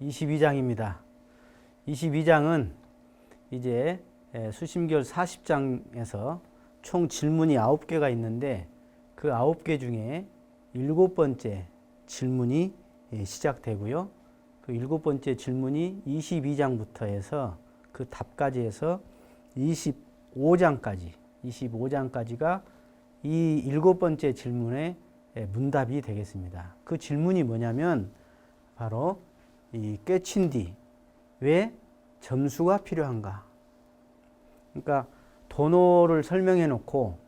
22장입니다. 22장은 이제 수심결 40장에서 총 질문이 9개가 있는데 그 9개 중에 7번째 질문이 시작되고요. 그 7번째 질문이 22장부터 해서 그 답까지 해서 25장까지가 이 7번째 질문의 문답이 되겠습니다. 그 질문이 뭐냐면 바로 이 깨친 뒤 왜 점수가 필요한가? 그러니까 도노를 설명해 놓고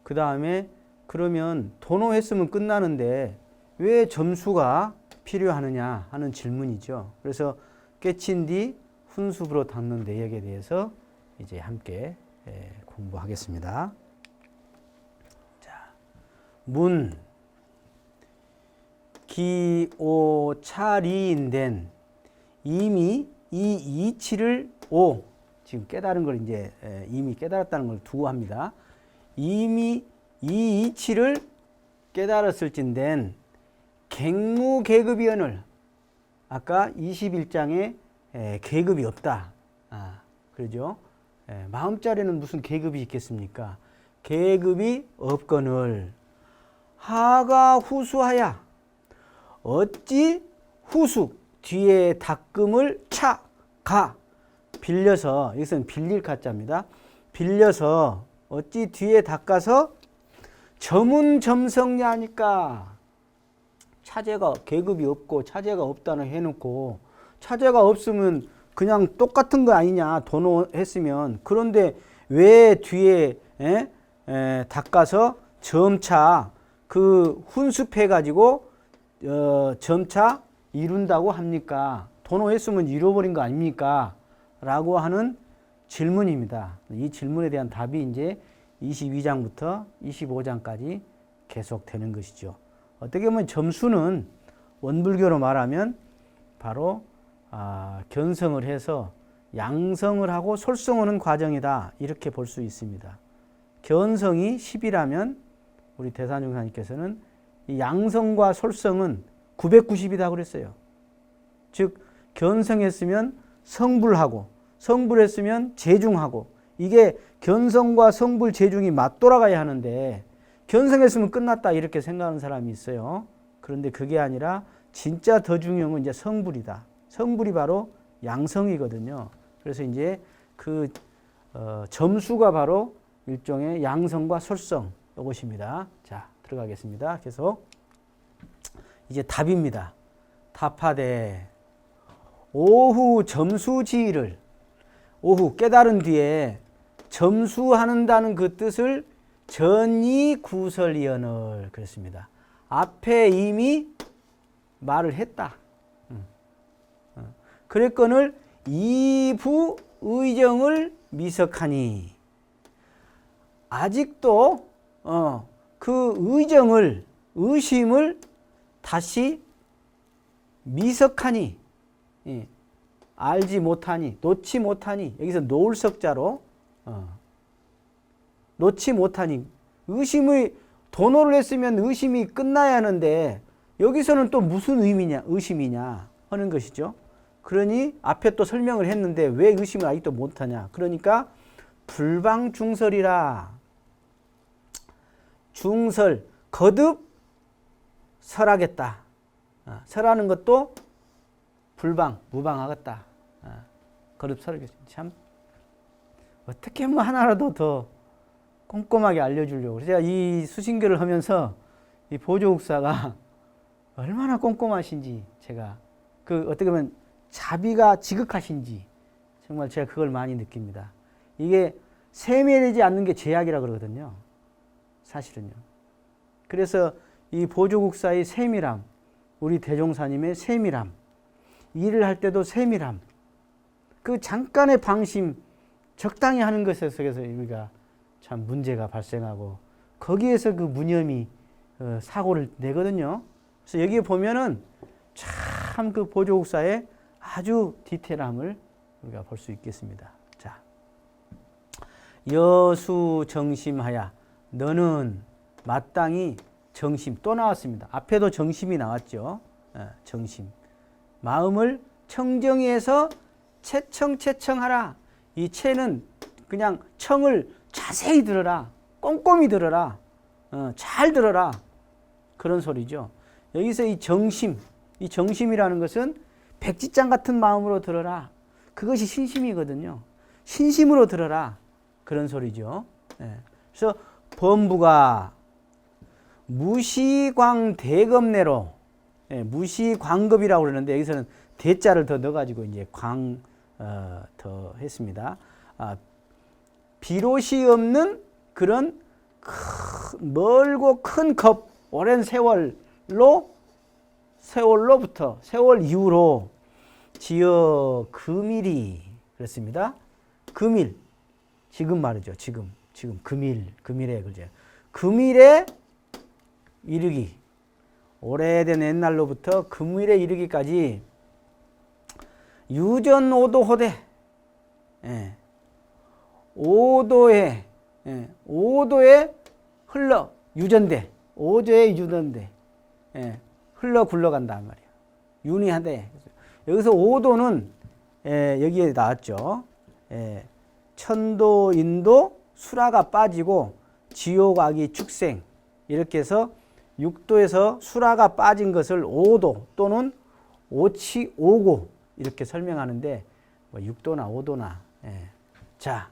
그 다음에 그러면 도노했으면 끝나는데 왜 점수가 필요하느냐 하는 질문이죠. 그래서 깨친 뒤 훈습으로 담는 내역에 대해서 이제 함께 공부하겠습니다. 자, 문 기오차리인된 이미 이 이치를 지금 깨달은 걸 이제 이미 깨달았다는 걸 두고 합니다. 이미 이 이치를 깨달았을진된 갱무계급이언을 아까 21장에 계급이 없다. 그러죠? 마음자리는 무슨 계급이 있겠습니까? 계급이 없거늘 하가 후수하야 어찌 후수 뒤에 닦음을 차가 빌려서 여기서는 빌릴 가짜입니다. 빌려서 어찌 뒤에 닦아서 점은점성냐 하니까 차제가 계급이 없고 차제가 없다는 해놓고 차제가 없으면 그냥 똑같은 거 아니냐 도노했으면 그런데 왜 뒤에 닦아서 점차 그 훈습해 가지고 점차 이룬다고 합니까? 도노했으면 잃어버린 거 아닙니까? 라고 하는 질문입니다. 이 질문에 대한 답이 이제 22장부터 25장까지 계속되는 것이죠. 어떻게 보면 점수는 원불교로 말하면 바로 견성을 해서 양성을 하고 솔성하는 과정이다. 이렇게 볼 수 있습니다. 견성이 10이라면 우리 대산중사님께서는 이 양성과 솔성은 990이다 그랬어요. 즉 견성했으면 성불하고 성불했으면 재중하고 이게 견성과 성불 재중이 맞돌아가야 하는데 견성했으면 끝났다 이렇게 생각하는 사람이 있어요. 그런데 그게 아니라 진짜 더 중요한 건 이제 성불이다. 성불이 바로 양성이거든요. 그래서 이제 그 점수가 바로 일종의 양성과 솔성 이것입니다. 자, 들어가겠습니다. 계속 이제 답입니다. 답하되 오후 점수지의를 오후 깨달은 뒤에 점수하는다는 그 뜻을 전이 구설이언을 그랬습니다. 앞에 이미 말을 했다. 그랬거늘 이부 의정을 미석하니 아직도 그 의정을 의심을 다시 미석하니 알지 못하니 놓지 못하니 여기서 놓을 석자로 놓지 못하니 의심의 도노를 했으면 의심이 끝나야 하는데 여기서는 또 무슨 의심이냐 하는 것이죠. 그러니 앞에 또 설명을 했는데 왜 의심을 아직도 못하냐. 그러니까 불방중설이라 중설 거듭 설하겠다. 설하는 것도 불방 무방하겠다. 거듭 설하겠다. 참 어떻게 뭐 하나라도 더 꼼꼼하게 알려주려고. 제가 이 수신교를 하면서 이 보조국사가 얼마나 꼼꼼하신지 제가 그 어떻게 보면 자비가 지극하신지 정말 제가 그걸 많이 느낍니다. 이게 세밀하지 않는 게 제약이라 그러거든요. 사실은요. 그래서 이 보조국사의 세밀함, 우리 대종사님의 세밀함, 일을 할 때도 세밀함, 그 잠깐의 방심, 적당히 하는 것에 속에서 우리가 참 문제가 발생하고 거기에서 그 무념이 사고를 내거든요. 그래서 여기에 보면은 참 그 보조국사의 아주 디테일함을 우리가 볼 수 있겠습니다. 자, 여수 정심하야 너는 마땅히 정심 또 나왔습니다. 앞에도 정심이 나왔죠. 정심 마음을 청정위에서 채청하라. 이 채는 그냥 청을 자세히 들어라. 꼼꼼히 들어라. 잘 들어라. 그런 소리죠. 여기서 이 정심이라는 것은 백지장 같은 마음으로 들어라. 그것이 신심이거든요. 신심으로 들어라. 그런 소리죠. 그래서 범부가 무시광대검내로, 무시광급이라고 그러는데 여기서는 대자를 더 넣어가지고 이제 더 했습니다. 비롯이 없는 그런 멀고 큰 겁, 오랜 세월로부터 세월 이후로 지어 금일이 그렇습니다. 금일, 지금 말이죠. 지금 금일에 그죠. 금일에 이르기, 오래된 옛날로부터 금일에 이르기까지 유전오도호대, 오도에 흘러 유전대, 오도에 유전대, 흘러 굴러간다 말이야. 윤희하대. 여기서 오도는 여기에 나왔죠. 천도, 인도, 수라가 빠지고 지옥, 악이, 축생 이렇게 해서 육도에서 수라가 빠진 것을 오도 또는 오치, 오고 이렇게 설명하는데 뭐 육도나 오도나. 자,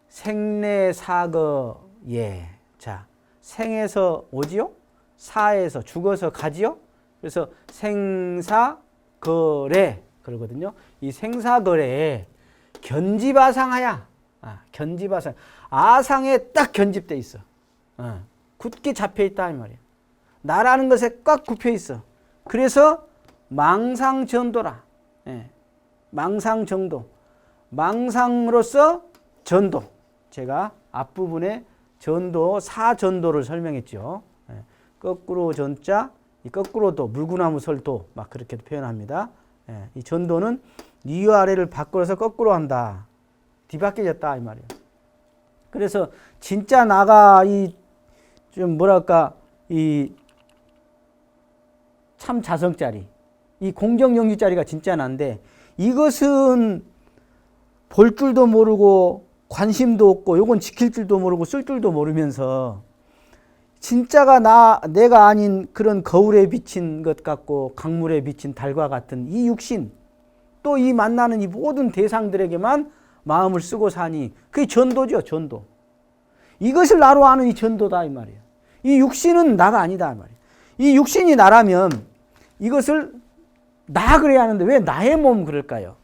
생내사거예. 자, 생에서 오지요? 사에서 죽어서 가지요? 그래서 생사거래 그러거든요. 이 생사거래에 견지바상하야. 견지바상. 아상에 딱 견집돼 있어. 굳게 잡혀 있다 이 말이야. 나라는 것에 꽉 굽혀 있어. 그래서 망상전도라. 망상정도. 망상으로서 전도. 제가 앞부분에 전도, 사전도를 설명했죠. 거꾸로 전자, 이 거꾸로도, 물구나무 설도 막 그렇게 표현합니다. 이 전도는 위아래를 바꿔서 거꾸로 한다. 뒤바뀌어졌다 이 말이에요. 그래서 진짜 나가 좀 뭐랄까 참 자성짜리, 이 공정영주짜리가 진짜 난데 이것은 볼 줄도 모르고 관심도 없고 요건 지킬 줄도 모르고 쓸 줄도 모르면서 진짜가 내가 아닌 그런 거울에 비친 것 같고 강물에 비친 달과 같은 이 육신, 또 이 만나는 이 모든 대상들에게만 마음을 쓰고 사니 그게 전도죠. 전도. 이것을 나로 아는 이 전도다 이 말이에요. 이 육신은 나가 아니다 이 말이에요. 이 육신이 나라면 이것을 나 그래야 하는데 왜 나의 몸 그럴까요?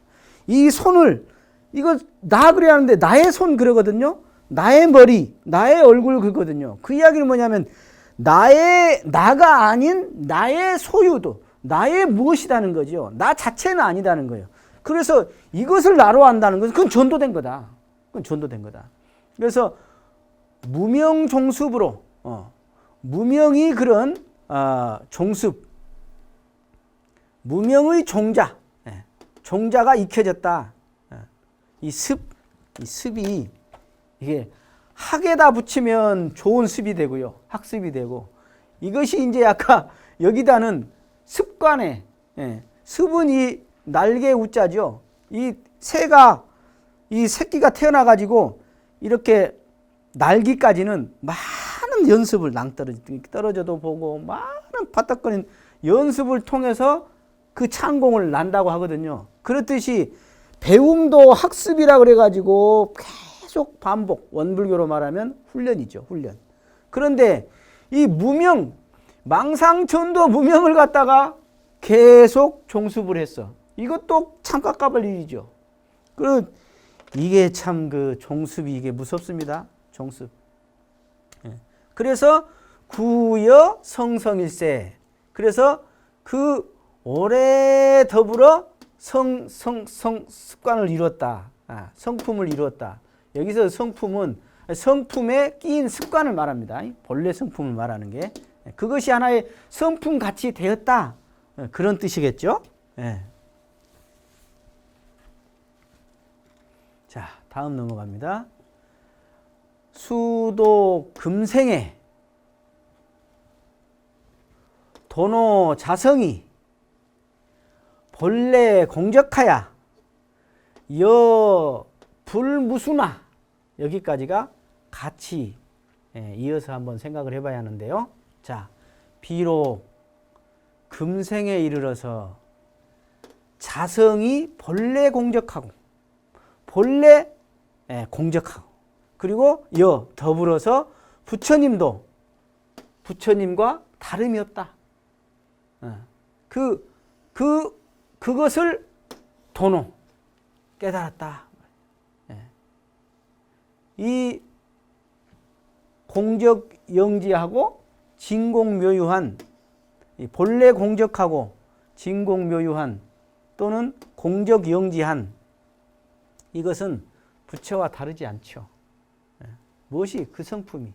이 손을 이거 나 그래야 하는데 나의 손 그러거든요. 나의 머리, 나의 얼굴 그거든요. 그 이야기는 뭐냐면 나가 아닌 나의 소유도, 나의 무엇이라는 거죠. 나 자체는 아니다는 거예요. 그래서 이것을 나로 안다는 것은 그건 전도된 거다. 그건 전도된 거다. 그래서 무명종습으로 무명이 그런 종습, 무명의 종자, 종자가 익혀졌다. 이 습이 이게 학에다 붙이면 좋은 습이 되고요. 학습이 되고 이것이 이제 아까 여기다는 습관에 습은 이 날개 우자죠. 이 새가 이 새끼가 태어나 가지고 이렇게 날기까지는 많은 연습을 떨어져도 보고 많은 바닥거리는 연습을 통해서 그 창공을 난다고 하거든요. 그렇듯이 배움도 학습이라 그래가지고 계속 반복, 원불교로 말하면 훈련이죠. 훈련. 그런데 이 무명, 망상전도 무명을 갖다가 계속 종습을 했어. 이것도 참 깝깝할 일이죠. 이게 참 종습이 이게 무섭습니다. 종습. 그래서 구여 성성일세. 그래서 그 오래 더불어 습관을 이루었다. 성품을 이루었다. 여기서 성품에 끼인 습관을 말합니다. 본래 성품을 말하는 게. 그것이 하나의 성품 같이 되었다. 그런 뜻이겠죠. 자, 다음 넘어갑니다. 수도 금생에 도노 자성이 본래 공적하야 여 불무수나 여기까지가 같이 이어서 한번 생각을 해봐야 하는데요. 자, 비록 금생에 이르러서 자성이 본래 공적하고 본래 공적하고 그리고 더불어서 부처님도 부처님과 다름이 없다. 그것을 도노 깨달았다. 이 공적영지하고 진공묘유한 본래 공적하고 진공묘유한 또는 공적영지한 이것은 부처와 다르지 않죠. 무엇이 그 성품이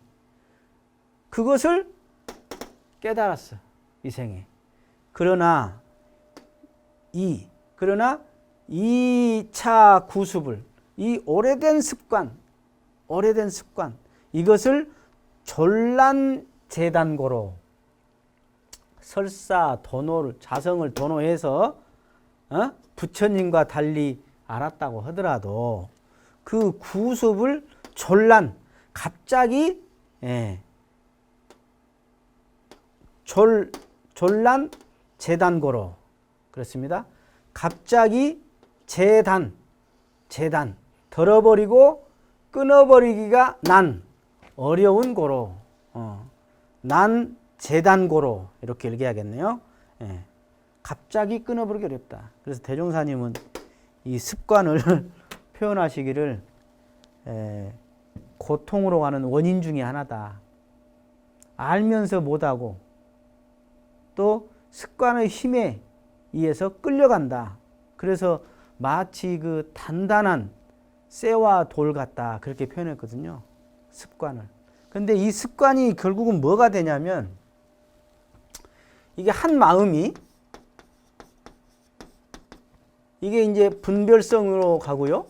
그것을 깨달았어 이 생에. 그러나 2차 구습을 이 오래된 습관 이것을 졸란재단고로 설사 도노를 자성을 도노해서 부처님과 달리 알았다고 하더라도 그 구습을 갑자기 졸란재단고로 그렇습니다. 갑자기 재단 덜어버리고 끊어버리기가 어려운 고로 난 재단고로 이렇게 얘기하겠네요. 갑자기 끊어버리기 어렵다. 그래서 대종사님은 이 습관을 표현하시기를 고통으로 가는 원인 중에 하나다. 알면서 못하고 또 습관의 힘에 의해서 끌려간다. 그래서 마치 그 단단한 쇠와 돌 같다. 그렇게 표현했거든요. 습관을. 근데 이 습관이 결국은 뭐가 되냐면 이게 한 마음이 이게 이제 분별성으로 가고요.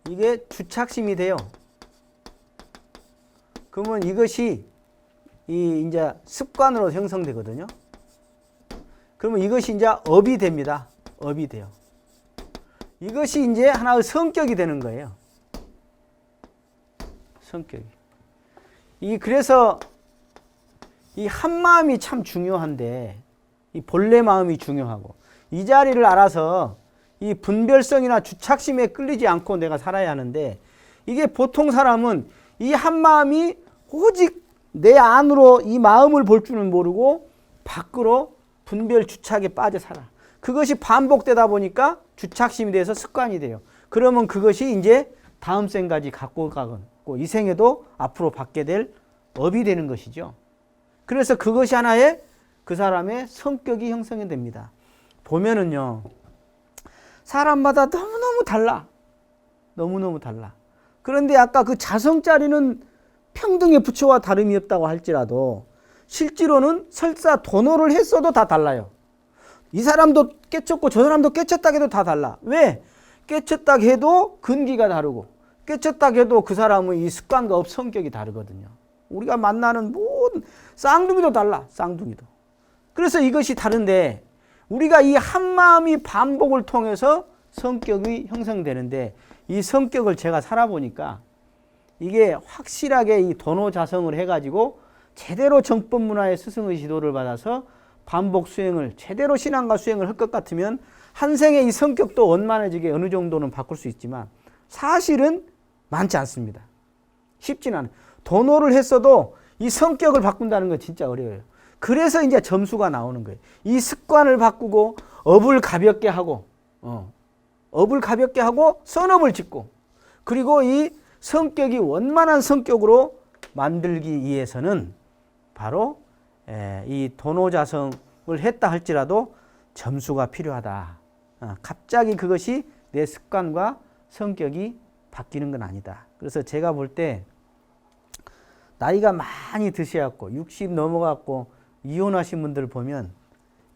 이게 주착심이 돼요. 그러면 이것이 이제 습관으로 형성되거든요. 그러면 이것이 이제 업이 됩니다. 업이 돼요. 이것이 이제 하나의 성격이 되는 거예요. 성격이. 그래서 이 한마음이 참 중요한데 이 본래 마음이 중요하고 이 자리를 알아서 이 분별성이나 주착심에 끌리지 않고 내가 살아야 하는데 이게 보통 사람은 이 한마음이 오직 내 안으로 이 마음을 볼 줄은 모르고 밖으로 분별 주착에 빠져 살아. 그것이 반복되다 보니까 주착심이 돼서 습관이 돼요. 그러면 그것이 이제 다음 생까지 갖고 가고 이 생에도 앞으로 받게 될 업이 되는 것이죠. 그래서 그것이 하나의 그 사람의 성격이 형성이 됩니다. 보면은요, 사람마다 너무너무 달라. 너무너무 달라. 그런데 아까 그 자성자리는 평등의 부처와 다름이 없다고 할지라도 실제로는 설사 도노를 했어도 다 달라요. 이 사람도 깨쳤고 저 사람도 깨쳤다 해도 다 달라. 왜? 깨쳤다 해도 근기가 다르고 깨쳤다 해도 그 사람의 이 습관과 업 성격이 다르거든요. 우리가 만나는 모든 쌍둥이도 달라. 쌍둥이도. 그래서 이것이 다른데 우리가 이 한마음이 반복을 통해서 성격이 형성되는데 이 성격을 제가 살아보니까 이게 확실하게 이 도노자성을 해가지고 제대로 정법문화의 스승의 지도를 받아서 반복 수행을 제대로 신앙과 수행을 할 것 같으면 한 생에 이 성격도 원만해지게 어느 정도는 바꿀 수 있지만 사실은 많지 않습니다. 쉽진 않아요. 도노를 했어도 이 성격을 바꾼다는 건 진짜 어려워요. 그래서 이제 점수가 나오는 거예요. 이 습관을 바꾸고 업을 가볍게 하고 선업을 짓고 그리고 이 성격이 원만한 성격으로 만들기 위해서는 바로 이 도노자성을 했다 할지라도 점수가 필요하다. 갑자기 그것이 내 습관과 성격이 바뀌는 건 아니다. 그래서 제가 볼 때 나이가 많이 드셔갖고 60 넘어갖고 이혼하신 분들 보면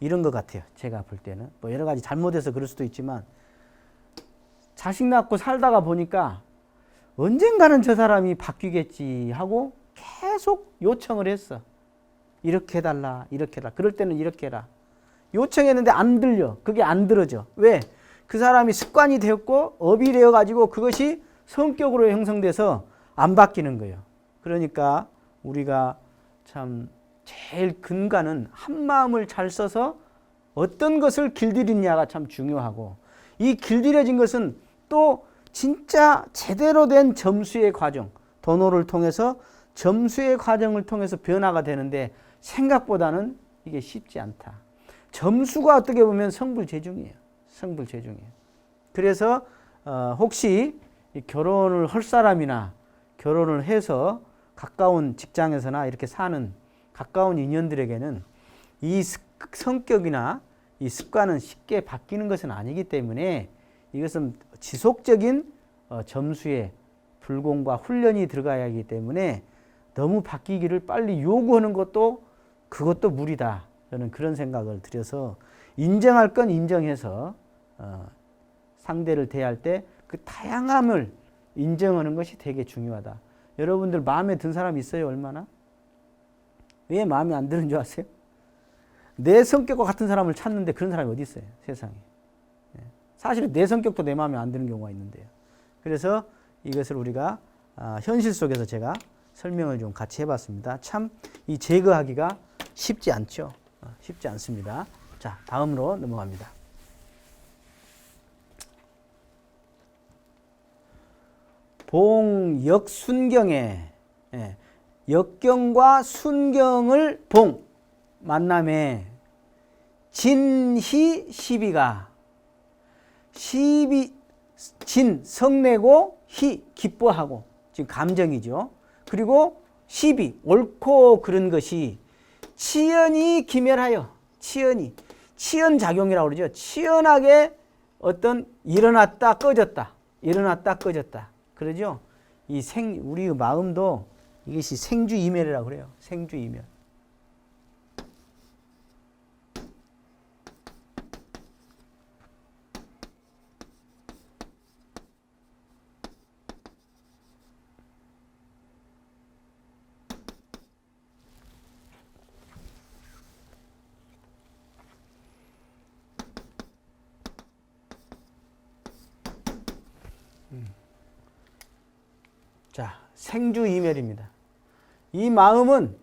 이런 것 같아요. 제가 볼 때는 뭐 여러 가지 잘못해서 그럴 수도 있지만 자식 낳고 살다가 보니까 언젠가는 저 사람이 바뀌겠지 하고 계속 요청을 했어. 이렇게 해달라, 이렇게 해라. 그럴 때는 이렇게 해라. 요청했는데 안 들려. 그게 안 들어져. 왜? 그 사람이 습관이 되었고 업이 되어가지고 그것이 성격으로 형성돼서 안 바뀌는 거예요. 그러니까 우리가 참 제일 근간은 한 마음을 잘 써서 어떤 것을 길들이냐가 참 중요하고, 이 길들여진 것은 또 진짜 제대로 된 점수의 과정, 도노를 통해서 점수의 과정을 통해서 변화가 되는데 생각보다는 이게 쉽지 않다. 점수가 어떻게 보면 성불재중이에요. 성불재중이에요. 그래서 혹시 결혼을 할 사람이나 결혼을 해서 가까운 직장에서나 이렇게 사는 가까운 인연들에게는 이 성격이나 이 습관은 쉽게 바뀌는 것은 아니기 때문에 이것은 지속적인 점수의 불공과 훈련이 들어가야 하기 때문에 너무 바뀌기를 빨리 요구하는 것도 그것도 무리다. 저는 그런 생각을 들여서 인정할 건 인정해서 상대를 대할 때 그 다양함을 인정하는 것이 되게 중요하다. 여러분들 마음에 든 사람 있어요? 얼마나? 왜 마음에 안 드는 줄 아세요? 내 성격과 같은 사람을 찾는데 그런 사람이 어디 있어요? 세상에. 사실은 내 성격도 내 마음에 안 드는 경우가 있는데요. 그래서 이것을 우리가 현실 속에서 제가 설명을 좀 같이 해봤습니다. 참 이 제거하기가 쉽지 않죠. 쉽지 않습니다. 자, 다음으로 넘어갑니다. 봉역순경에 역경과 순경을 봉 만남에 진희 시비가 시비 진 성내고 희 기뻐하고 지금 감정이죠. 그리고 시비 옳고 그런 것이 치연이 기멸하여 치연작용이라고 그러죠. 치연하게 어떤 일어났다 꺼졌다 그러죠. 우리 마음도 이것이 생주이멸이라고 그래요. 생주이멸. 자, 생주이멸입니다. 이 마음은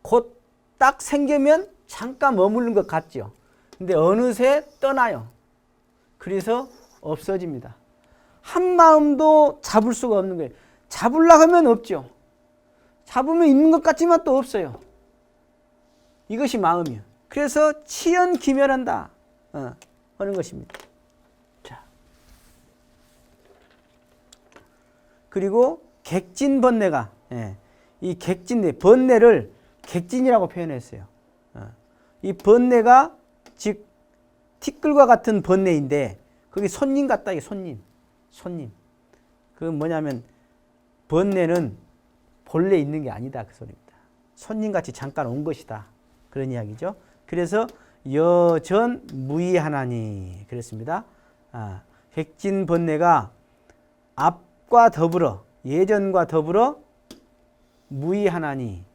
곧 딱 생기면 잠깐 머무는 것 같죠. 근데 어느새 떠나요. 그래서 없어집니다. 한 마음도 잡을 수가 없는 거예요. 잡으려고 하면 없죠. 잡으면 있는 것 같지만 또 없어요. 이것이 마음이에요. 그래서 치연기멸한다 하는 것입니다. 자, 그리고 객진번뇌가 이 번뇌를 객진이라고 표현했어요. 이 번뇌가 즉 티끌과 같은 번뇌인데 그게 손님 같다. 이게 손님. 그 뭐냐면 번뇌는 본래 있는 게 아니다 그 소리입니다. 손님같이 잠깐 온 것이다. 그런 이야기죠. 그래서 여전 무의하나니 그랬습니다. 객진 번뇌가 앞과 더불어 예전과 더불어 무의하나니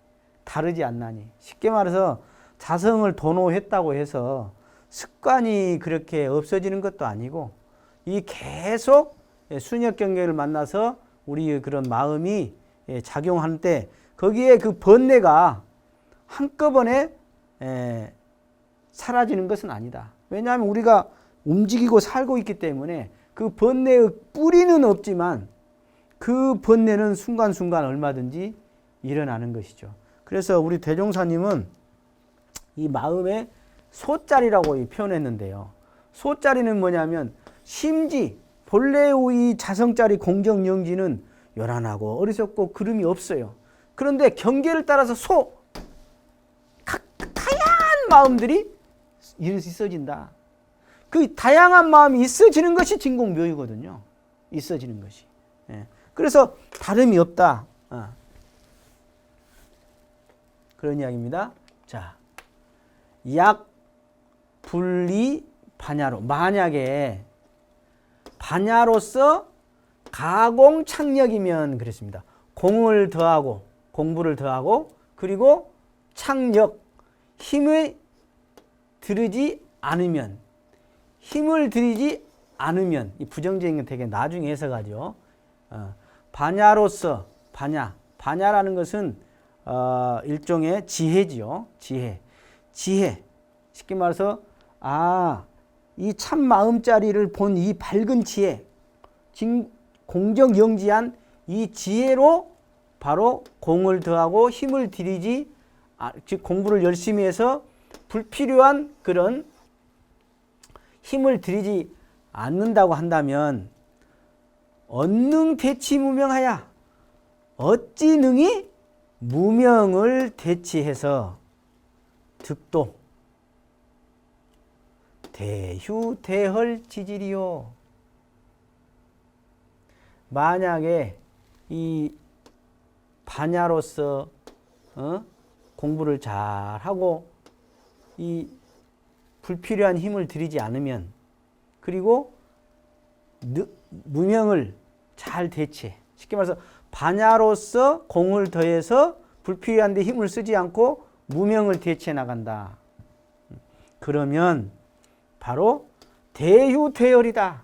다르지 않나니. 쉽게 말해서 자성을 도노했다고 해서 습관이 그렇게 없어지는 것도 아니고 이 계속 순역 경계를 만나서 우리 그런 마음이 작용할 때 거기에 그 번뇌가 한꺼번에 사라지는 것은 아니다. 왜냐하면 우리가 움직이고 살고 있기 때문에 그 번뇌의 뿌리는 없지만 그 번뇌는 순간순간 얼마든지 일어나는 것이죠. 그래서 우리 대종사님은 이 마음의 소자리라고 표현했는데요. 소자리는 뭐냐면 심지 본래의 이 자성자리 공정영지는 요란하고 어리석고 그름이 없어요. 그런데 경계를 따라서 다양한 마음들이 있어진다. 그 다양한 마음이 있어지는 것이 진공묘유거든요. 있어지는 것이. 그래서 다름이 없다. 그런 이야기입니다. 자, 약 분리 반야로 만약에 반야로서 가공착력이면 그랬습니다. 공을 더하고 공부를 더하고 그리고 착력 힘의 들이지 않으면, 힘을 들이지 않으면, 이 부정적인 건 되게 나중에 해석하죠. 반야로서, 반야라는 것은 일종의 지혜지요. 지혜. 쉽게 말해서 이 참 마음자리를 본 이 밝은 지혜, 공정영지한 이 지혜로 바로 공을 더하고 힘을 들이지, 즉 공부를 열심히 해서 불필요한 그런 힘을 들이지 않는다고 한다면 언능 대치무명하야, 어찌 능히 무명을 대치해서 득도 대휴대헐 지질이요. 만약에 이 반야로서 공부를 잘하고 이 불필요한 힘을 들이지 않으면, 그리고 무명을 잘 대체, 쉽게 말해서 반야로서 공을 더해서 불필요한 데 힘을 쓰지 않고 무명을 대체해 나간다. 그러면 바로 대휴대열이다.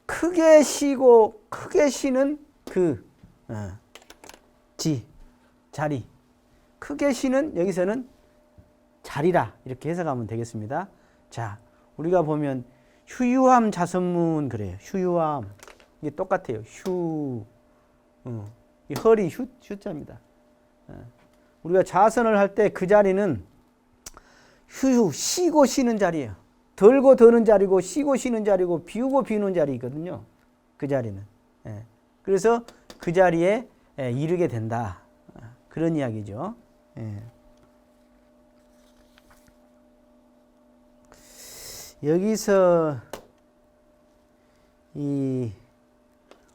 크게 쉬고 크게 쉬는 그 자리, 크게 쉬는 여기서는 자리라, 이렇게 해석하면 되겠습니다. 자, 우리가 보면 휴유함 자선문 그래요. 휴유함, 이게 똑같아요. 이 헐이 휴자입니다. 우리가 자선을 할 때 그 자리는 쉬고 쉬는 자리예요. 덜고 더는 자리고, 쉬고 쉬는 자리고, 비우고 비우는 자리거든요. 그 자리는. 그래서 그 자리에 이르게 된다. 그런 이야기죠. 여기서 이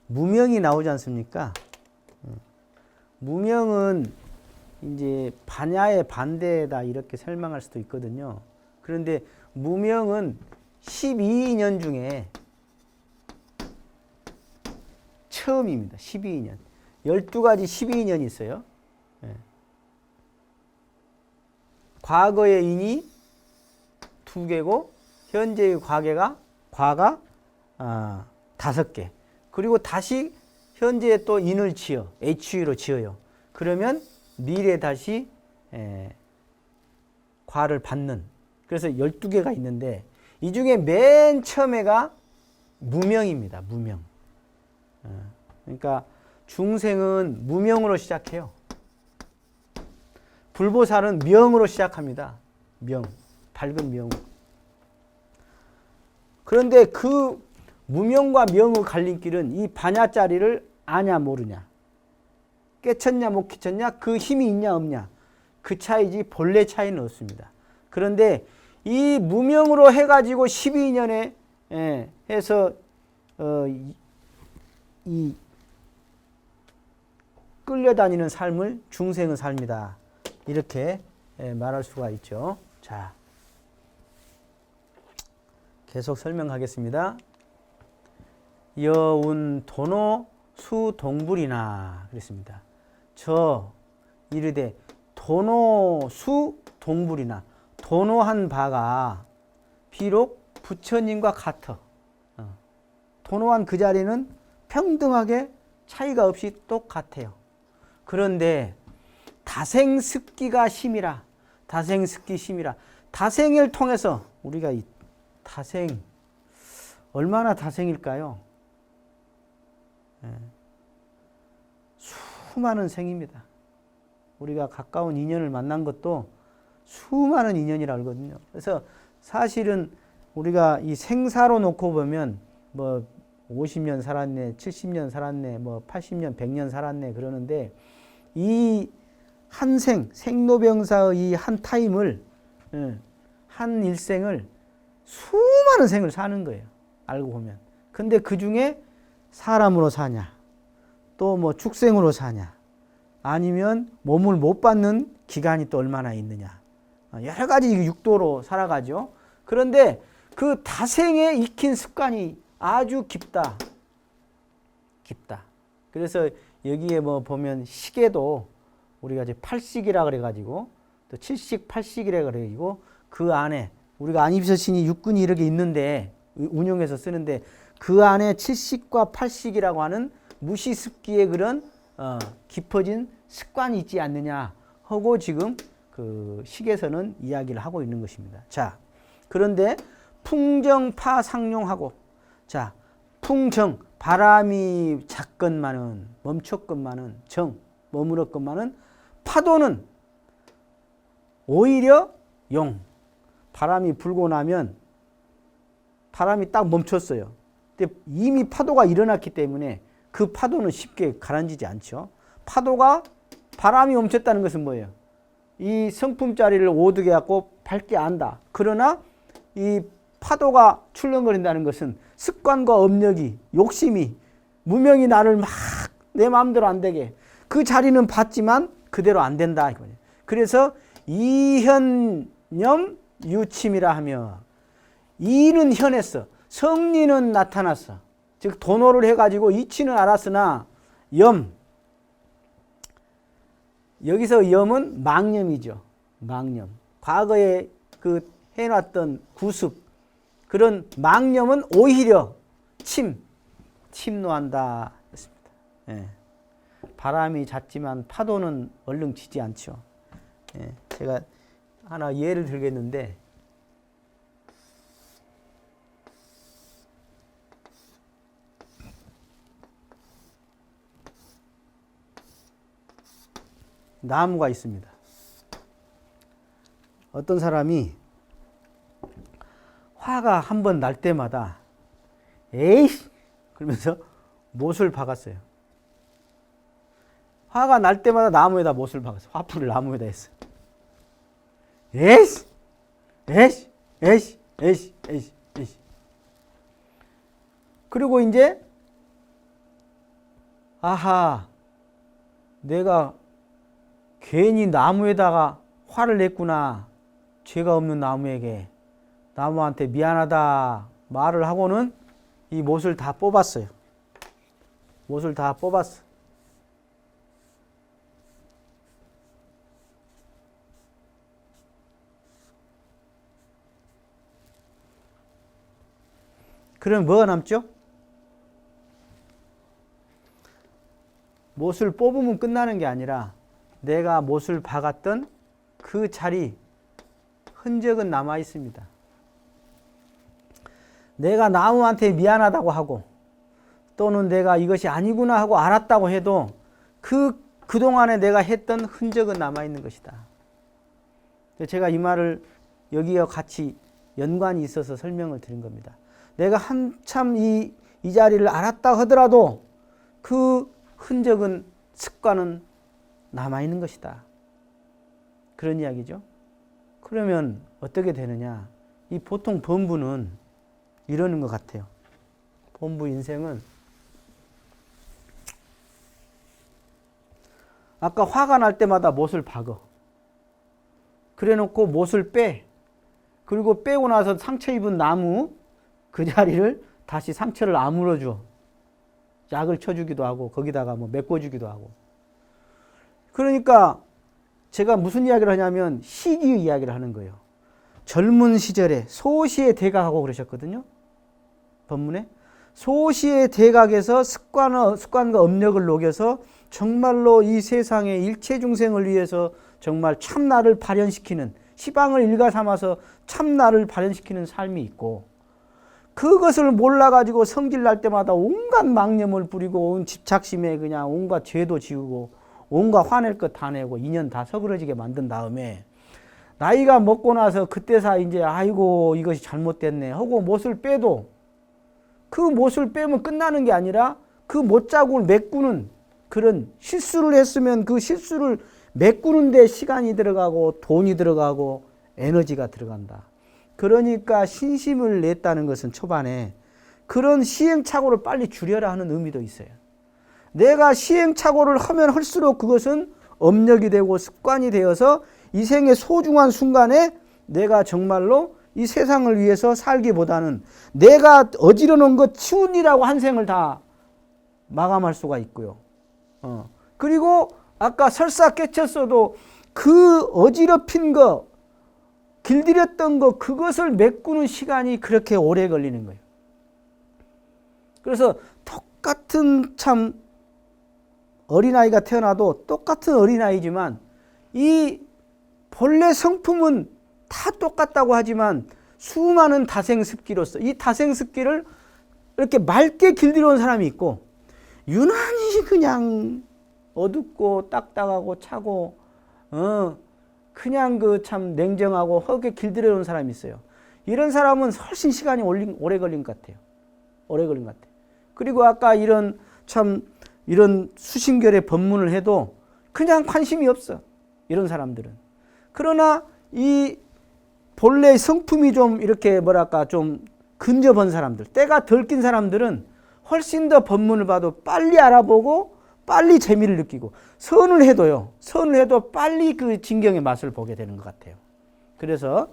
무명이 나오지 않습니까? 무명은 이제 반야의 반대다, 이렇게 설명할 수도 있거든요. 그런데 무명은 12년 중에 처음입니다. 12년. 12가지 12년이 있어요. 과거의 인이 2개고 현재의 과가 5개. 그리고 다시 현재에 또 인을 지어 HU로 지어요. 그러면 미래에 다시 과를 받는. 그래서 12개가 있는데 이 중에 맨 처음에가 무명입니다. 무명. 그러니까 중생은 무명으로 시작해요. 불보살은 명으로 시작합니다. 명, 밝은 명. 그런데 그 무명과 명의 갈림길은 이 반야짜리를 아냐 모르냐, 깨쳤냐 못 깨쳤냐, 그 힘이 있냐 없냐, 그 차이지 본래 차이는 없습니다. 그런데 이 무명으로 해가지고 12년에 해서 이 끌려다니는 삶을 중생의 삶이다, 이렇게 말할 수가 있죠. 자, 계속 설명하겠습니다. 여운 도노 수동불이나 그랬습니다. 저 이르되 도노 수동불이나, 도노한 바가 비록 부처님과 같아. 도노한 그 자리는 평등하게 차이가 없이 똑같아요. 그런데 다생습기가 심이라. 다생습기 심이라. 다생을 통해서 우리가 이 다생, 얼마나 다생일까요? 수많은 생입니다. 우리가 가까운 인연을 만난 것도 수많은 인연이라 알거든요. 그래서 사실은 우리가 이 생사로 놓고 보면 뭐 50년 살았네, 70년 살았네, 뭐 80년, 100년 살았네 그러는데 이 한 생로병사의 이 한 타임을, 한 일생을 수많은 생을 사는 거예요. 알고 보면. 근데 그 중에 사람으로 사냐, 또 뭐 축생으로 사냐, 아니면 몸을 못 받는 기간이 또 얼마나 있느냐, 여러 가지 육도로 살아가죠. 그런데 그 다생에 익힌 습관이 아주 깊다. 그래서 여기에 뭐 보면 시계도 우리가 이제 8식이라 그래가지고 또 7식, 8식이라 그래가지고 그 안에 우리가 안입서신이 육근이 이렇게 있는데 운용해서 쓰는데 그 안에 7식과 8식이라고 하는 무시습기의 그런 깊어진 습관이 있지 않느냐 하고 지금 그 식에서는 이야기를 하고 있는 것입니다. 자, 그런데 풍정파상용하고 자, 풍정 바람이 잦건만은 멈췄건만은 정 머물었건만은 파도는 오히려 용 바람이 불고 나면 바람이 딱 멈췄어요. 근데 이미 파도가 일어났기 때문에 그 파도는 쉽게 가라앉지 않죠. 파도가 바람이 멈췄다는 것은 뭐예요? 이 성품자리를 오두게 갖고 밝게 안다. 그러나 이 파도가 출렁거린다는 것은 습관과 업력이 욕심이 무명이 나를 막 내 마음대로 안 되게 그 자리는 봤지만 그대로 안 된다. 그래서 이현념 유침이라 하며 이는 현했어. 성리는 나타났어. 즉 도노를 해가지고 이치는 알았으나 염 여기서 염은 망념이죠. 망념. 과거에 그 해놨던 구습 그런 망념은 오히려 침노한다 했습니다. 예. 바람이 잦지만 파도는 얼른 치지 않죠. 예. 제가 하나 예를 들겠는데 나무가 있습니다. 어떤 사람이 화가 한 번 날 때마다 에이 그러면서 못을 박았어요. 화가 날 때마다 나무에다 못을 박았어요. 화풀을 나무에다 했어요. 에이씨 에이씨 에이씨 에이씨 에이씨 에이씨 그리고 이제 아하 내가 괜히 나무에다가 화를 냈구나. 죄가 없는 나무에게 나무한테 미안하다 말을 하고는 이 못을 다 뽑았어요. 못을 다 뽑았어. 그럼 뭐가 남죠? 못을 뽑으면 끝나는 게 아니라 내가 못을 박았던 그 자리 흔적은 남아 있습니다. 내가 나무한테 미안하다고 하고 또는 내가 이것이 아니구나 하고 알았다고 해도 그동안에 내가 했던 흔적은 남아 있는 것이다. 제가 이 말을 여기와 같이 연관이 있어서 설명을 드린 겁니다. 내가 한참 이 자리를 알았다 하더라도 그 흔적은 습관은 남아있는 것이다. 그런 이야기죠. 그러면 어떻게 되느냐. 이 보통 범부는 이러는 것 같아요. 범부 인생은 아까 화가 날 때마다 못을 박어. 그래 놓고 못을 빼. 그리고 빼고 나서 상처 입은 나무 그 자리를 다시 상처를 아물어 줘. 약을 쳐주기도 하고 거기다가 뭐 메꿔주기도 하고. 그러니까 제가 무슨 이야기를 하냐면 시기의 이야기를 하는 거예요. 젊은 시절에 소시의 대각하고 그러셨거든요. 법문에. 소시의 대각에서 습관과 업력을 녹여서 정말로 이 세상의 일체 중생을 위해서 정말 참나를 발현시키는 시방을 일가 삼아서 참나를 발현시키는 삶이 있고 그것을 몰라가지고 성질 날 때마다 온갖 망념을 부리고 온 집착심에 그냥 온갖 죄도 지우고 온갖 화낼 것 다 내고 인연 다 서그러지게 만든 다음에 나이가 먹고 나서 그때서 이제 아이고 이것이 잘못됐네 하고 못을 빼도 그 못을 빼면 끝나는 게 아니라 그 못자국을 메꾸는 그런 실수를 했으면 그 실수를 메꾸는 데 시간이 들어가고 돈이 들어가고 에너지가 들어간다. 그러니까 신심을 냈다는 것은 초반에 그런 시행착오를 빨리 줄여라 하는 의미도 있어요. 내가 시행착오를 하면 할수록 그것은 업력이 되고 습관이 되어서 이 생의 소중한 순간에 내가 정말로 이 세상을 위해서 살기보다는 내가 어지러놓은 것 치운이라고 한 생을 다 마감할 수가 있고요. 그리고 아까 설사 깨쳤어도 그 어지럽힌 거 길들였던 거 그것을 메꾸는 시간이 그렇게 오래 걸리는 거예요. 그래서 똑같은 참 어린아이가 태어나도 똑같은 어린아이지만 이 본래 성품은 다 똑같다고 하지만 수많은 다생습기로서 이 다생습기를 이렇게 맑게 길들여온 사람이 있고 유난히 그냥 어둡고 딱딱하고 차고 그냥 그 참 냉정하고 허게 길들여온 사람이 있어요. 이런 사람은 훨씬 시간이 오래 걸린 것 같아요. 오래 걸린 것 같아요. 그리고 아까 이런 수신결의 법문을 해도 그냥 관심이 없어. 이런 사람들은. 그러나 이 본래 성품이 좀 이렇게 뭐랄까 좀 근접한 사람들, 때가 덜 낀 사람들은 훨씬 더 법문을 봐도 빨리 알아보고 빨리 재미를 느끼고 선을 해도 빨리 그 진경의 맛을 보게 되는 것 같아요. 그래서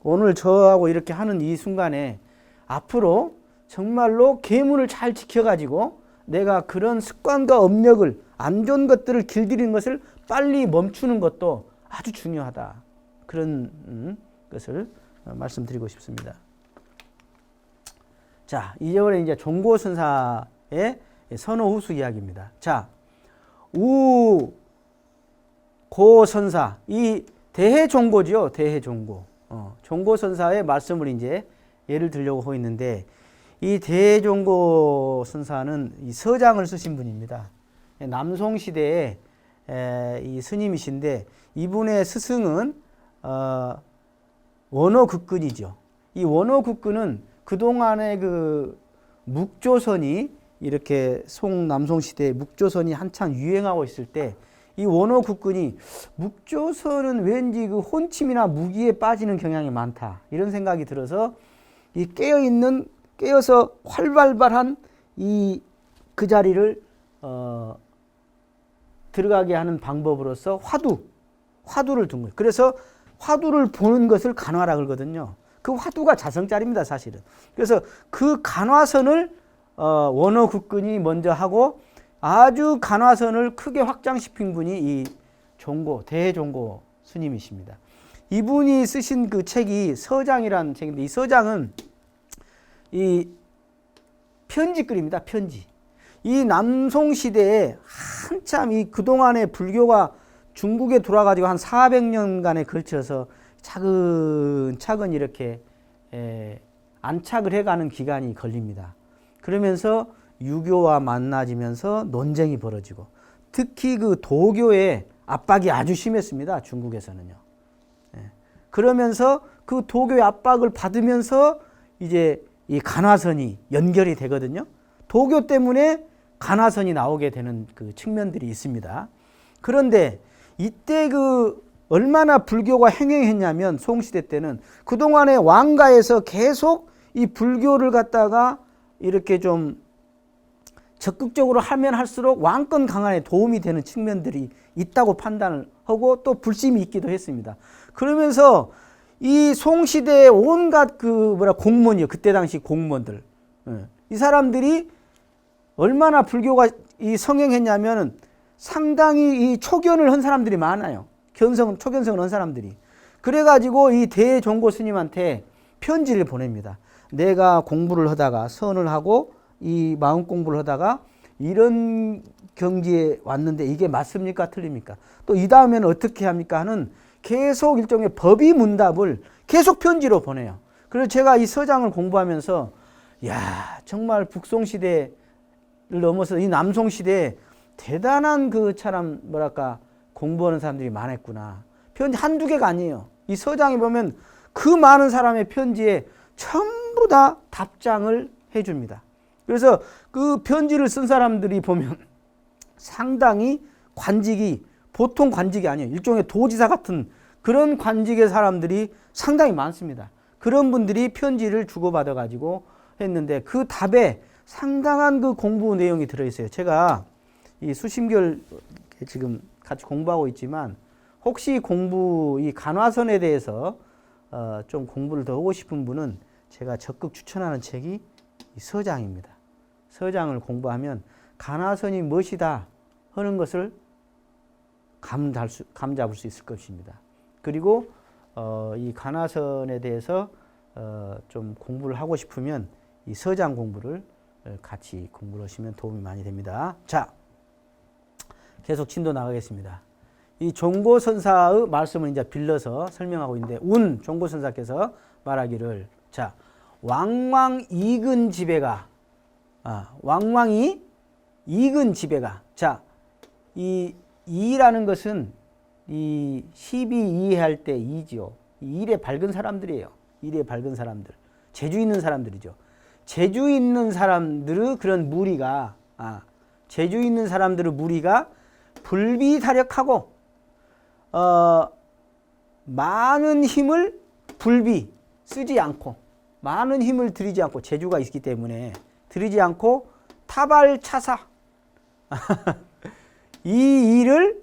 오늘 저하고 이렇게 하는 이 순간에 앞으로 정말로 계문을 잘 지켜가지고 내가 그런 습관과 업력을 안 좋은 것들을 길들이는 것을 빨리 멈추는 것도 아주 중요하다. 그런 것을 말씀드리고 싶습니다. 자, 이번에 이제 종고선사의 선호후수 이야기입니다. 자, 우고선사, 이 대해종고죠. 대해종고. 종고선사의 말씀을 이제 예를 들려고 하고 있는데 이 대종고 선사는 이 서장을 쓰신 분입니다. 남송시대의 이 스님이신데 이분의 스승은 원어국근이죠. 이 원어국근은 그동안의 그 묵조선이 이렇게 송남송시대에 묵조선이 한창 유행하고 있을 때 이 원어국근이 묵조선은 왠지 그 혼침이나 무기에 빠지는 경향이 많다. 이런 생각이 들어서 이 깨어서 활발한 그 자리를 들어가게 하는 방법으로서 화두를 둔 거예요. 그래서 화두를 보는 것을 간화라 그러거든요. 그 화두가 자성짜리입니다, 사실은. 그래서 그 간화선을 원어국근이 먼저 하고 아주 간화선을 크게 확장시킨 분이 이 대종고 스님이십니다. 이분이 쓰신 그 책이 서장이라는 책인데 이 서장은 이 편지글입니다. 편지. 이 남송시대에 한참 이 그동안의 불교가 중국에 돌아가지고 한 400년간에 걸쳐서 차근차근 이렇게 안착을 해가는 기간이 걸립니다. 그러면서 유교와 만나지면서 논쟁이 벌어지고 특히 그 도교의 압박이 아주 심했습니다. 중국에서는요. 그러면서 그 도교의 압박을 받으면서 이제 이 간화선이 연결이 되거든요. 도교 때문에 간화선이 나오게 되는 그 측면들이 있습니다. 그런데 이때 그 얼마나 불교가 행행했냐면 송시대 때는 그동안에 왕가에서 계속 이 불교를 갖다가 이렇게 좀 적극적으로 하면 할수록 왕권 강화에 도움이 되는 측면들이 있다고 판단을 하고 또 불심이 있기도 했습니다. 그러면서 이 송시대의 온갖 공무원이요. 그때 당시 공무원들. 이 사람들이 얼마나 불교가 성행했냐면 상당히 이 초견을 한 사람들이 많아요. 초견성을 한 사람들이. 그래가지고 이 대종고 스님한테 편지를 보냅니다. 내가 공부를 하다가 선을 하고 이 마음 공부를 하다가 이런 경지에 왔는데 이게 맞습니까? 틀립니까? 또 이 다음에는 어떻게 합니까? 하는 계속 일종의 법의 문답을 계속 편지로 보내요. 그래서 제가 이 서장을 공부하면서 야 정말 북송시대를 넘어서 이 남송시대에 대단한 공부하는 사람들이 많았구나. 편지 한두 개가 아니에요. 이 서장에 보면 그 많은 사람의 편지에 전부 다 답장을 해줍니다. 그래서 그 편지를 쓴 사람들이 보면 상당히 관직이 보통 관직이 아니에요. 일종의 도지사 같은 그런 관직의 사람들이 상당히 많습니다. 그런 분들이 편지를 주고받아 가지고 했는데 그 답에 상당한 그 공부 내용이 들어있어요. 제가 이 수심결 지금 같이 공부하고 있지만 혹시 이 간화선에 대해서 좀 공부를 더 하고 싶은 분은 제가 적극 추천하는 책이 이 서장입니다. 서장을 공부하면 간화선이 무엇이다 하는 것을 감 잡을 수 있을 것입니다. 그리고 이 간화선에 대해서 좀 공부를 하고 싶으면 이 서장 공부를 같이 공부를 하시면 도움이 많이 됩니다. 자, 계속 진도 나가겠습니다. 이 종고선사의 말씀을 이제 빌려서 설명하고 있는데, 종고선사께서 말하기를, 자, 왕왕 이근 지배가, 왕왕이 이근 지배가, 자, 이 이라는 것은 이 12 이해할 때 이지요. 일에 밝은 사람들이에요. 일에 밝은 사람들. 재주 있는 사람들이죠. 재주 있는 사람들의 그런 무리가, 재주 있는 사람들의 무리가 불비타력하고, 많은 힘을 쓰지 않고, 많은 힘을 들이지 않고, 재주가 있기 때문에 들이지 않고, 타발차사. 이 일을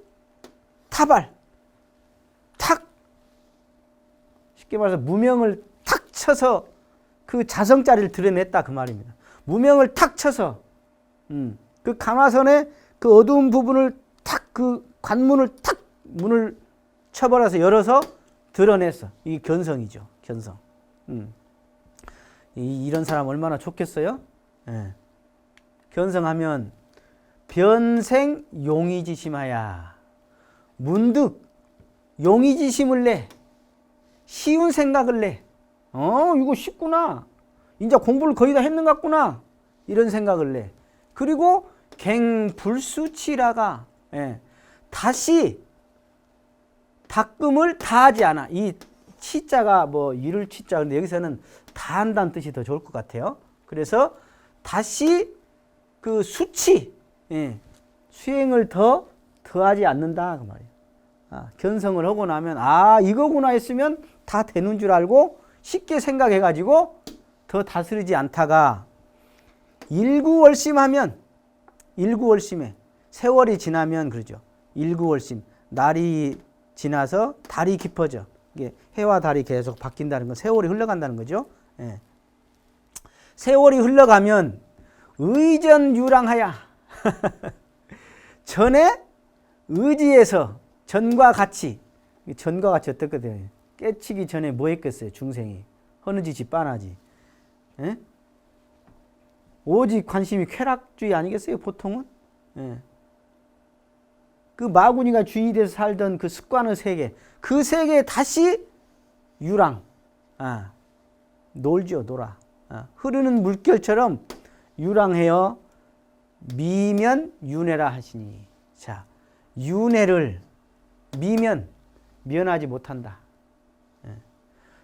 쉽게 말해서 무명을 탁 쳐서 그 자성자리를 드러냈다 그 말입니다. 무명을 탁 쳐서 그 간화선의 그 어두운 부분을 그 관문을 문을 쳐버려서 열어서 드러냈어. 이게 견성이죠. 견성. 이런 사람 얼마나 좋겠어요? 예. 견성하면 변생 용의지심하야. 문득 용의지심을 내. 쉬운 생각을 내. 이거 쉽구나. 이제 공부를 거의 다 했는 것 같구나. 이런 생각을 내. 그리고 갱불수치라가, 다시 닦음을 다하지 않아. 이 치자가 뭐 이를 치자. 근데 여기서는 다 한다는 뜻이 더 좋을 것 같아요. 그래서 다시 그 수행을 더하지 않는다 그 말이에요. 견성을 하고 나면 이거구나 했으면 다 되는 줄 알고 쉽게 생각해가지고 더 다스리지 않다가 일구월심하면, 일구월심에 세월이 지나면 그러죠. 일구월심, 날이 지나서 달이 깊어져. 이게 해와 달이 계속 바뀐다는 건 세월이 흘러간다는 거죠. 예. 세월이 흘러가면 의전유랑하야. 전에 의지에서 전과 같이 어떻거든요. 깨치기 전에 뭐 했겠어요? 중생이 허느지지 빤하지. 예? 오직 관심이 쾌락주의 아니겠어요? 보통은. 예. 그 마구니가 주인돼서 살던 그 습관의 세계, 그 세계에 다시 유랑, 놀죠. 놀아. 흐르는 물결처럼 유랑하여 미면 윤회라 하시니. 자, 윤회를 면하지 못한다.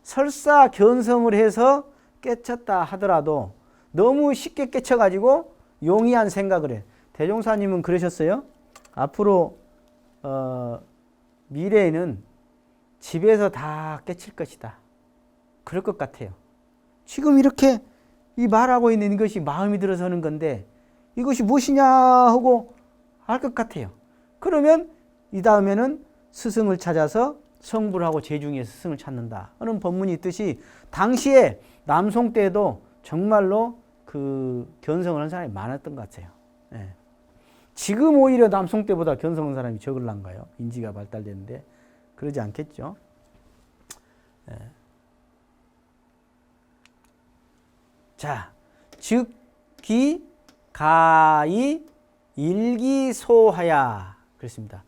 설사 견성을 해서 깨쳤다 하더라도 너무 쉽게 깨쳐가지고 용이한 생각을 해. 대종사님은 그러셨어요. 앞으로 미래에는 집에서 다 깨칠 것이다. 그럴 것 같아요. 지금 이렇게 이 말하고 있는 이것이 마음이 들어서 하는 건데 이것이 무엇이냐 하고 알 것 같아요. 그러면 이 다음에는 스승을 찾아서 성불을 하고 제중에서 스승을 찾는다 하는 법문이 있듯이 당시에 남송 때도 정말로 그 견성을 한 사람이 많았던 것 같아요. 예. 지금 오히려 남송 때보다 견성한 사람이 적을란가요? 인지가 발달됐는데 그러지 않겠죠. 예. 자, 즉기 가히 일기소하야 그랬습니다.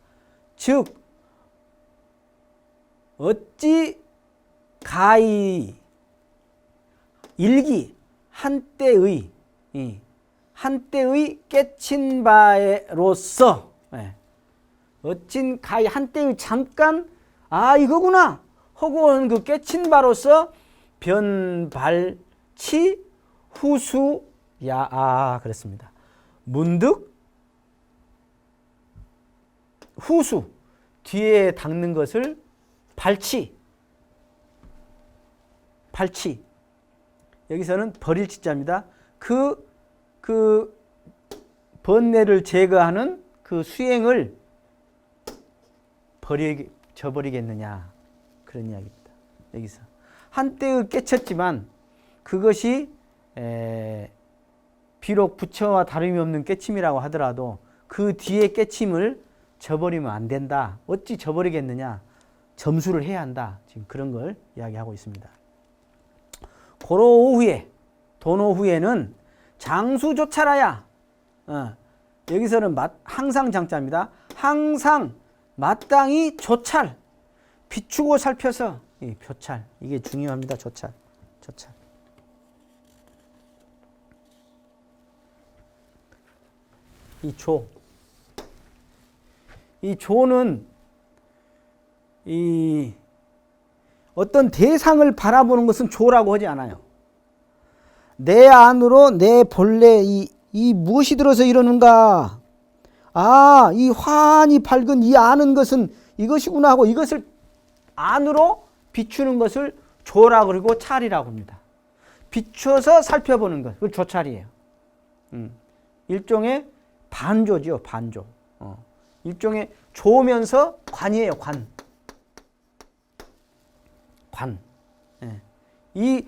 즉 어찌 가히 일기 한때의 깨친 바로서 어찐 가히 한때의 잠깐 이거구나 하고 하는 그 깨친 바로서 변발치 후수야 그랬습니다. 문득 후수 뒤에 닦는 것을 발치 여기서는 버릴 치자입니다. 그 번뇌를 제거하는 그 수행을 저버리겠느냐 그런 이야기입니다. 여기서 한때의 깨쳤지만 그것이 비록 부처와 다름이 없는 깨침이라고 하더라도 그 뒤에 깨침을 저버리면 안 된다. 어찌 저버리겠느냐. 점수를 해야 한다. 지금 그런 걸 이야기하고 있습니다. 고로 오후에, 도노 후에는 장수조찰하야. 여기서는 항상 장자입니다. 항상 마땅히 조찰, 비추고 살펴서 표찰, 이게 중요합니다. 조찰. 이 조는 어떤 대상을 바라보는 것은 조라고 하지 않아요. 내 안으로 내 본래 이 무엇이 들어서 이러는가? 이 환히 밝은 이 아는 것은 이것이구나 하고 이것을 안으로 비추는 것을 조라고 그러고 찰이라고 합니다. 비춰서 살펴보는 것, 그걸 조찰이에요. 일종의 반조죠, 반조. 일종의 조면서 관이에요, 관. 예. 이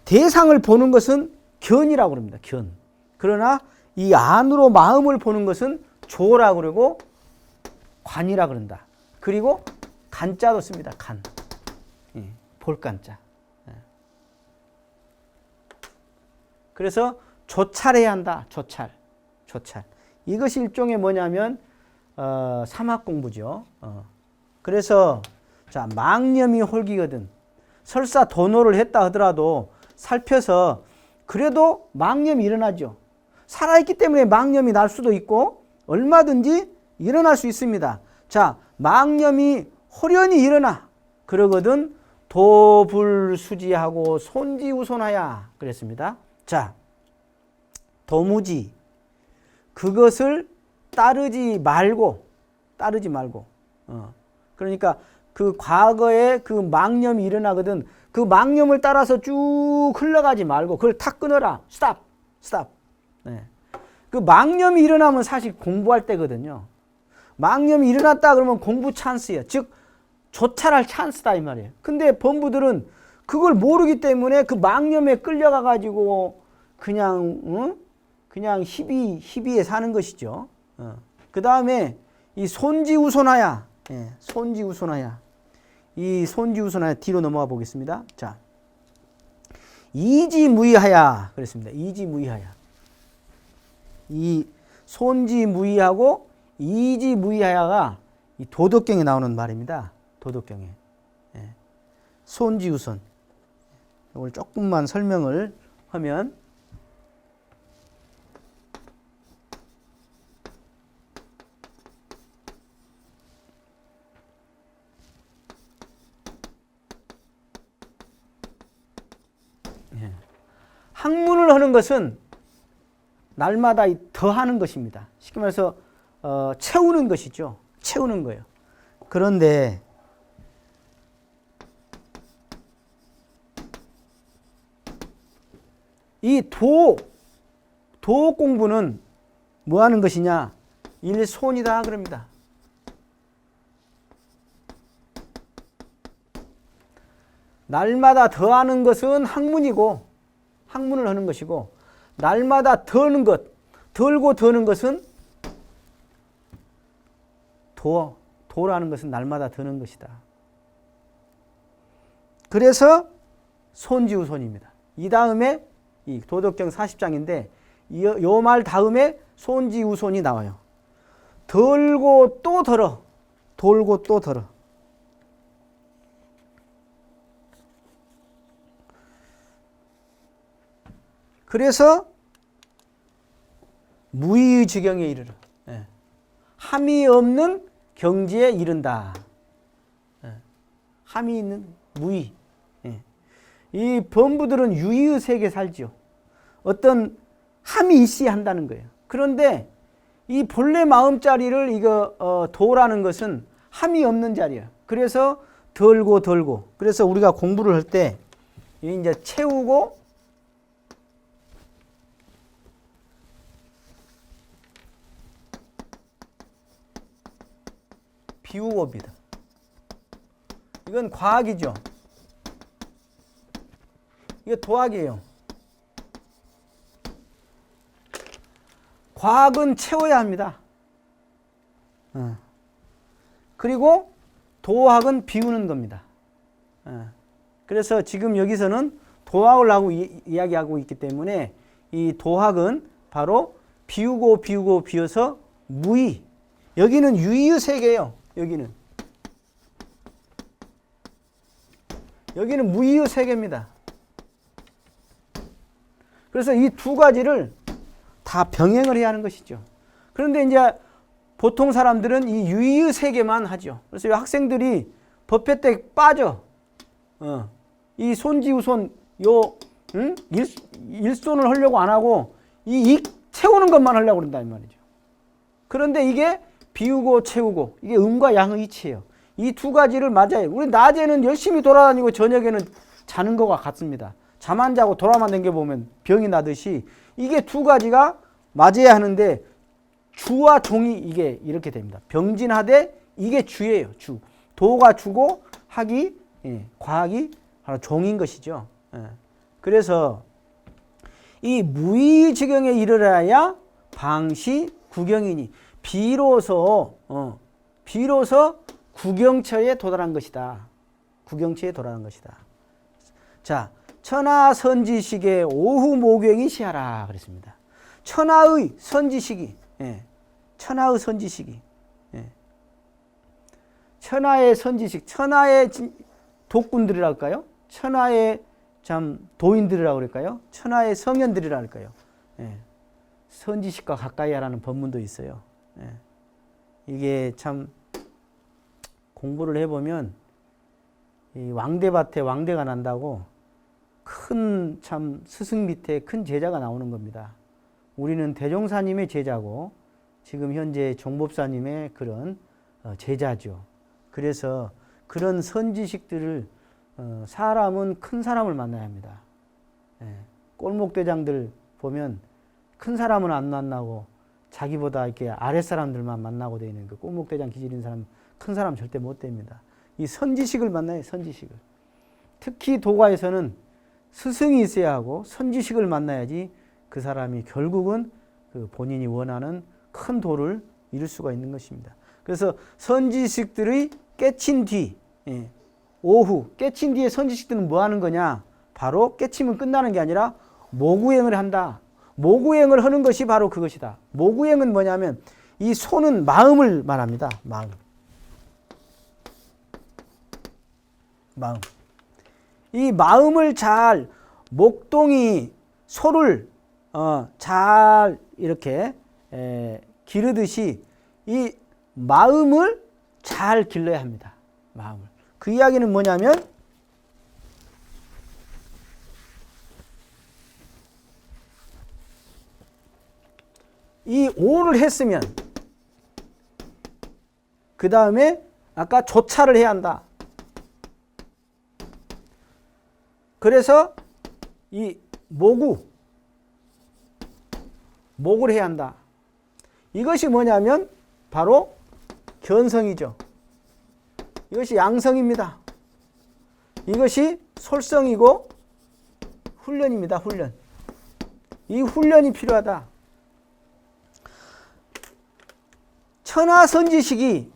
대상을 보는 것은 견이라고 합니다, 견. 그러나 이 안으로 마음을 보는 것은 조라고 그러고 관이라고 그런다. 그리고 간자도 씁니다, 간. 볼간자. 그래서 조찰해야 한다, 조찰. 이것이 일종의 뭐냐면 삼학 공부죠. 그래서 자, 망념이 홀기거든. 설사 도노를 했다 하더라도 살펴서 그래도 망념이 일어나죠. 살아있기 때문에 망념이 날 수도 있고 얼마든지 일어날 수 있습니다. 자, 망념이 호련히 일어나. 그러거든 도불수지하고 손지우손하야 그랬습니다. 자, 도무지 그것을 따르지 말고 그러니까 그 과거에 그 망념이 일어나거든. 그 망념을 따라서 쭉 흘러가지 말고 그걸 탁 끊어라. 스탑. 네. 그 망념이 일어나면 사실 공부할 때거든요. 망념이 일어났다 그러면 공부 찬스예요. 즉 조찰할 찬스다 이 말이에요. 근데 범부들은 그걸 모르기 때문에 그 망념에 끌려가 가지고 그냥 희비에 사는 것이죠. 그 다음에 이 손지우손하야. 손지우손하야. 이 손지우손하야 뒤로 넘어가 보겠습니다. 자, 이지무이하야 그랬습니다. 이지무이하야. 이 손지무이하고 이지무이하야가 이 도덕경에 나오는 말입니다. 도덕경에. 손지우손. 이걸 조금만 설명을 하면 학문을 하는 것은 날마다 더하는 것입니다. 쉽게 말해서 채우는 것이죠. 채우는 거예요. 그런데 이 도 공부는 뭐 하는 것이냐? 일손이다 그럽니다. 날마다 더하는 것은 학문이고 학문을 하는 것이고 날마다 더는 것, 덜고 더는 것은 도라는 것은 날마다 더는 것이다. 그래서 손지우손입니다. 이 다음에 이 도덕경 40장인데 요 말 다음에 손지우손이 나와요. 덜고 또 덜어. 돌고 또 덜어. 그래서 무의의 지경에 이르러. 함이 없는 경지에 이른다. 함이 있는 무의. 이 범부들은 유의의 세계에 살지요. 어떤 함이 있어야 한다는 거예요. 그런데 이 본래 마음자리를 도라는 것은 함이 없는 자리야. 그래서 덜고. 그래서 우리가 공부를 할 때 이제 채우고 비우고입니다. 이건 과학이죠. 이거 도학이에요. 과학은 채워야 합니다. 그리고 도학은 비우는 겁니다. 그래서 지금 여기서는 도학을 하고 이야기하고 있기 때문에 이 도학은 바로 비우고 비우고 비워서 무의. 여기는 유의의 세계예요. 여기는 무의의 세계입니다. 그래서 이 두 가지를 다 병행을 해야 하는 것이죠. 그런데 이제 보통 사람들은 이 유의의 세계만 하죠. 그래서 이 학생들이 법회 때 빠져. 이 손지우손 일손을 하려고 안 하고 이 채우는 것만 하려고 그런단 말이죠. 그런데 이게 비우고 채우고 이게 음과 양의 이치예요. 이 두 가지를 맞아요. 우리 낮에는 열심히 돌아다니고 저녁에는 자는 것과 같습니다. 잠 안 자고 돌아만 댕겨보면 병이 나듯이 이게 두 가지가 맞아야 하는데 주와 종이 이게 이렇게 됩니다. 병진하되 이게 주예요. 주. 도가 주고 학이 과학이 바로 종인 것이죠. 그래서 이 무의지경에 이르러야 방시 구경이니 비로소 구경처에 도달한 것이다. 구경처에 도달한 것이다. 자, 천하선지식의 오후 모경이 시하라 그랬습니다. 천하의 선지식이, 천하의 선지식이, 천하의 선지식, 천하의 독군들이라 할까요? 천하의 참 도인들이라고 그럴까요? 천하의 성현들이라 할까요? 선지식과 가까이 하라는 법문도 있어요. 이게 참 공부를 해보면 이 왕대밭에 왕대가 난다고 큰 참 스승 밑에 큰 제자가 나오는 겁니다. 우리는 대종사님의 제자고 지금 현재 종법사님의 그런 제자죠. 그래서 그런 선지식들을 사람은 큰 사람을 만나야 합니다. 꼴목대장들 보면 큰 사람은 안 만나고 자기보다 이렇게 아랫사람들만 만나고 되는 그 꼴목대장 기질인 사람, 큰 사람 절대 못 됩니다. 이 선지식을 만나요, 선지식을. 특히 도가에서는 스승이 있어야 하고 선지식을 만나야지 그 사람이 결국은 그 본인이 원하는 큰 도를 이룰 수가 있는 것입니다. 그래서 선지식들의 깨친 뒤, 오후, 깨친 뒤에 선지식들은 뭐 하는 거냐? 바로 깨치면 끝나는 게 아니라 모구행을 한다. 모구행을 하는 것이 바로 그것이다. 모구행은 뭐냐면 이 소는 마음을 말합니다. 마음. 이 마음을 잘 목동이 소를 잘 이렇게 기르듯이 이 마음을 잘 길러야 합니다. 마음을. 그 이야기는 뭐냐면 이 오를 했으면 그 다음에 아까 조차를 해야 한다. 그래서 이 목을 해야 한다. 이것이 뭐냐면 바로 견성이죠. 이것이 양성입니다. 이것이 솔성이고 훈련입니다. 훈련. 이 훈련이 필요하다. 천하선지식이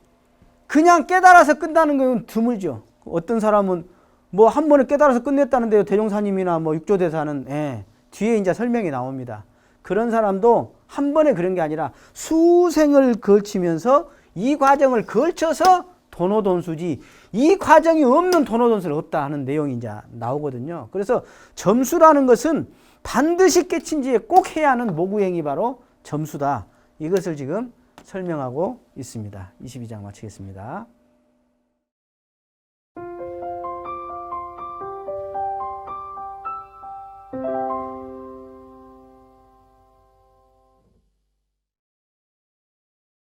그냥 깨달아서 끝나는 건 드물죠. 어떤 사람은 뭐 한 번에 깨달아서 끝냈다는데요. 대종사님이나 뭐 육조대사는 뒤에 이제 설명이 나옵니다. 그런 사람도 한 번에 그런 게 아니라 수생을 걸치면서 이 과정을 걸쳐서 도노돈수지 이 과정이 없는 도노돈수는 없다 하는 내용이 이제 나오거든요. 그래서 점수라는 것은 반드시 깨친 뒤에 꼭 해야 하는 모구행이 바로 점수다. 이것을 지금 설명하고 있습니다. 22장 마치겠습니다.